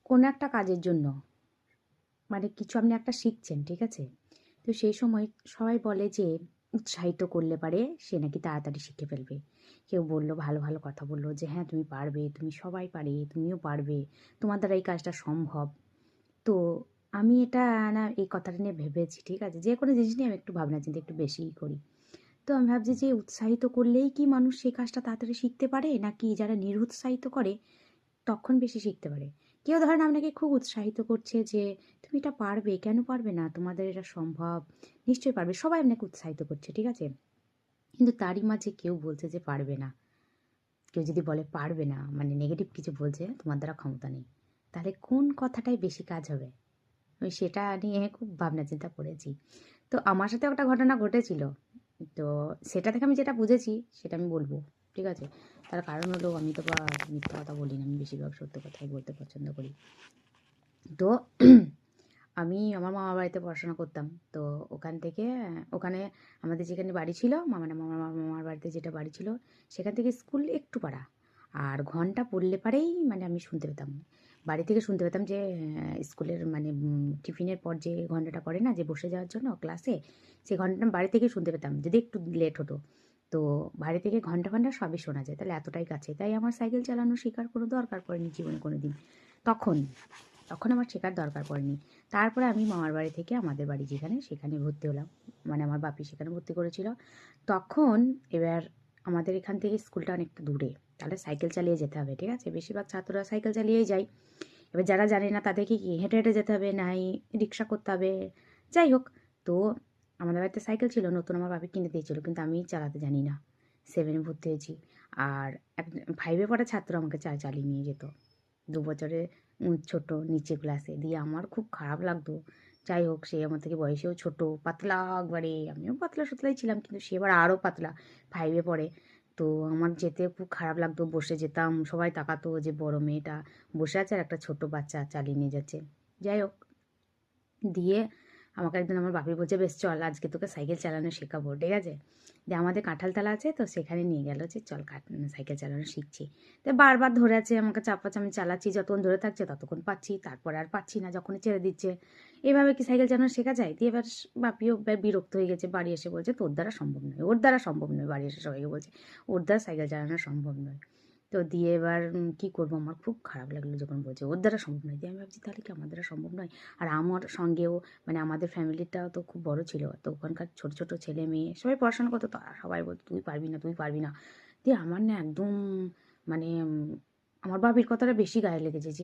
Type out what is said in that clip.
কোনো একটা কাজের জন্য মানে কিছু আপনি একটা শিখছেন, ঠিক আছে? তো সেই সময় সবাই বলে যে উৎসাহিত করলে পারে সে নাকি তাড়াতাড়ি শিখে ফেলবে। কেউ বলল, ভালো ভালো কথা বলল যে হ্যাঁ তুমি পারবে, তুমি সবাই পারে, তুমিও পারবে, তোমার দ্বারা এই কাজটা সম্ভব। তো আমি এটা না এই কথাটা নিয়ে ভেবেছি, ঠিক আছে? যে কোনো জিনিস নিয়ে আমি একটু ভাবনা চিন্তা একটু বেশিই করি। তো আমি ভাবছি যে উৎসাহিত করলেই কি মানুষ সেই কাজটা তাড়াতাড়ি শিখতে পারে, নাকি যারা নিরুৎসাহিত করে তখন বেশি শিখতে পারে? কেউ ধরেন আপনাকে খুব উৎসাহিত করছে যে তুমি এটা পারবে, কেন পারবে না, তোমাদের এটা সম্ভব, নিশ্চয়ই পারবে, সবাই আপনাকে উৎসাহিত করছে, ঠিক আছে? কিন্তু তারই মাঝে কেউ বলছে যে পারবে না। কেউ যদি বলে পারবে না মানে নেগেটিভ কিছু বলছে, তোমার দ্বারা ক্ষমতা নেই, তাহলে কোন কথাটাই বেশি কাজ হবে? আমি সেটা নিয়ে খুব ভাবনা চিন্তা করেছি। তো আমার সাথেও একটা ঘটনা ঘটেছিল। তো সেটা থেকে আমি যেটা বুঝেছি সেটা আমি বলবো, ঠিক আছে? তার কারণ হলো আমি তো বা মিথ্যা কথা বলি না, আমি বেশিরভাগ সত্য কথাই বলতে পছন্দ করি। তো আমি আমার মামার বাড়িতে পড়াশোনা করতাম। তো ওখান থেকে ওখানে আমাদের যেখানে বাড়ি ছিল, মানে মামার বাড়িতে যেটা বাড়ি ছিল, সেখান থেকে স্কুল একটু পাড়া। আর ঘন্টা পড়লে পারেই মানে আমি শুনতে পেতাম। বাড়ি থেকে শুনতে পেতাম যে স্কুলের মানে টিফিনের পর যে ঘন্টাটা পড়ে না, যে বসে যাওয়ার জন্য ক্লাসে, সেই ঘন্টাটা বাড়ি থেকেই শুনতে পেতাম যদি একটু লেট হতো। তো বাড়ি থেকে ঘন্টা ঘন্টা সবই শোনা যায়, তাহলে এতটাই কাছে, তাই আমার সাইকেল চালানো শেখার কোনো দরকার পড়েনি জীবনে কোনো দিন। তখন তখন আমার শেখার দরকার পড়েনি। তারপরে আমি মামার বাড়ি থেকে আমাদের বাড়ি যেখানে, সেখানে ভর্তি হলাম। মানে আমার বাপি সেখানে ভর্তি করেছিল। তখন এবার আমাদের এখান থেকে স্কুলটা অনেকটা দূরে। তাহলে সাইকেল চালিয়ে যেতে হবে, ঠিক আছে? বেশিরভাগ ছাত্ররা সাইকেল চালিয়েই যায়। এবার যারা জানে না তাদেরকে কি হেঁটে হেঁটে যেতে হবে, নাই রিক্সা করতে হবে, যাই হোক। তো আমাদের বাড়িতে সাইকেল ছিল, নতুন আমার বাপি কিনে দিয়েছিল, কিন্তু আমি চালাতে জানি না। 7-এ ভর্তি হয়েছি। আর এক 5-এ পড়া ছাত্র আমাকে চালিয়ে নিয়ে যেত। 2 বছরে ছোট নিচে ক্লাসে। দিয়ে আমার খুব খারাপ লাগতো। যাই হোক, সে আমার থেকে বয়সেও ছোট, পাতলা একবারে। আমিও পাতলা-সাতলাই ছিলাম, কিন্তু সে এবার আরও পাতলা। 5 এ পড়ে। তো আমার যেতে খুব খারাপ লাগতো। বসে যেতাম। সবাই তাকাতো যে বড় মেয়েটা বসে আছে আর একটা ছোট্ট বাচ্চা চালিয়ে নিয়ে যাচ্ছে। যাই হোক, দিয়ে আমাকে একদিন আমার বাপি বলছে, বেশ চল আজকে তোকে সাইকেল চালানো শেখাবো, ঠিক আছে? দিয়ে আমাদের কাঁঠালতলা আছে, তো সেখানে নিয়ে গেল যে চল সাইকেল চালানো শিখছি। তো বারবার ধরে আছে আমাকে, চাপাচ্ছে, আমি চালাচ্ছি, যতক্ষণ ধরে থাকছে ততক্ষণ পাচ্ছি, তারপরে আর পাচ্ছি না, যখনই ছেড়ে দিচ্ছে। এভাবে কি সাইকেল চালানো শেখা যায়? দিয়ে এবার বাপিও বিরক্ত হয়ে গেছে, বাড়ি এসে বলছে তোর দ্বারা সম্ভব নয়, ওর দ্বারা সম্ভব নয়, বাড়ি এসে সবাইকে বলছে ওর দ্বারা সাইকেল চালানো সম্ভব নয়। তো দিয়ে এবার কী করবো, আমার খুব খারাপ লাগলো যখন বলছে ওর দ্বারা সম্ভব নয়। দিয়ে আমি ভাবছি তাহলে কি আমার দ্বারা সম্ভব নয়? আর আমার সঙ্গেও মানে আমাদের ফ্যামিলিটাও তো খুব বড় ছিল, তো ওখানকার ছোট ছোট ছেলে মেয়ে সবাই পড়াশোনা করতো, তারা সবাই বলতো তুই পারবি না, তুই পারবি না। দিয়ে আমার না একদম মানে আমার বাবির কথাটা বেশি গায়ে লেগেছে যে